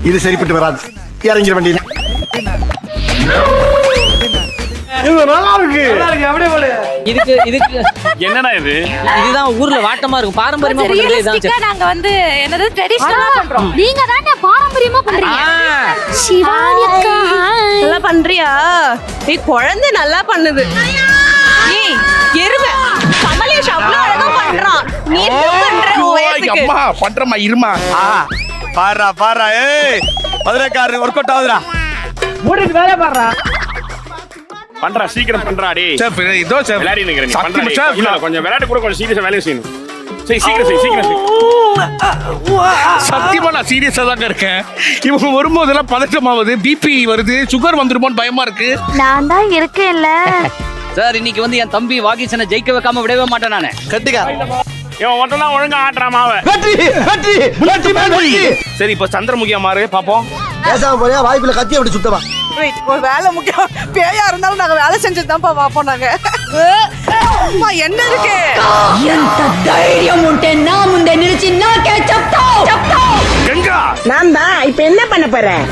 இது சரிப்பட்டு வராது, இறங்கிற வண்டியில. இதுக்கு இதுக்கு என்னடா இது? இதுதான் ஊர்ல வாட்டமா இருக்கும், பாரம்பரியமா பண்றது இதான். ரியலிஸ்டிக்கா நாங்க வந்து என்னது ட்ரெடிஷனலா பண்றோம். நீங்க தானே பாரம்பரியமா பண்றீங்க. சிவானி அக்கா நல்லா பண்றியா? ஏய் குழந்தை நல்லா பண்ணுது. ஏய் எருமை கமலேஷ் அவ்வளவு அழகா பண்றான். நீ என்ன பண்ற வயசுக்கு? அம்மா பண்றமா இருமா. பாரா பாரா, ஏய் மதுரைக்காரர் ஒர்க் அவுட் ஆகுதுடா. மூடுக்கு வேலை பாடுறா. பண்றா, சீக்கிரம் பண்றா டேய். செஃப் இதோ செஃப் விளையாடி நிக்கிறேன். சத்தியமா செஃப். இல்ல கொஞ்சம் விளையாட்டு கூட கொஞ்சம் சீரியஸா வேலைய செய்யணும். சீக்கிரம் செய். சத்தியமா நான் சீரியஸா தாங்க இருக்கேன். இவங்க வரும்போதெல்லாம் பதட்டமாவது, பிபி வருது, சுகர் வந்துருமோன்னு பயமா இருக்கு. நான் தான் இருக்கேன்ல. சார் இன்னைக்கு வந்து என் தம்பி வாகிசனை ஜெயிக்க வைக்காம விடவே மாட்டேன் நானு. கட்டுக்கா. இவன் மட்டும் தான் ஒழுங்கா ஆடுறான் மாவ. சரி இப்ப சந்திரமுகியா மாறு பாப்போம். பேசாம போறியா? வாய்ப்புல கத்தி அப்படி சுத்தமா. ஒரு வேலை முக்கியம். பேயா இருந்தாலும் நாங்க வேலை செஞ்சதுதான்ப்பா பாப்போம் நாங்க. அம்மா என்ன இருக்கு? ఎంత ధైర్యం ఉంటే నా ముందే నిలిచి నాకే చెప్తావు. கங்கா நான் தான் இப்ப என்ன பண்ண போறேன்?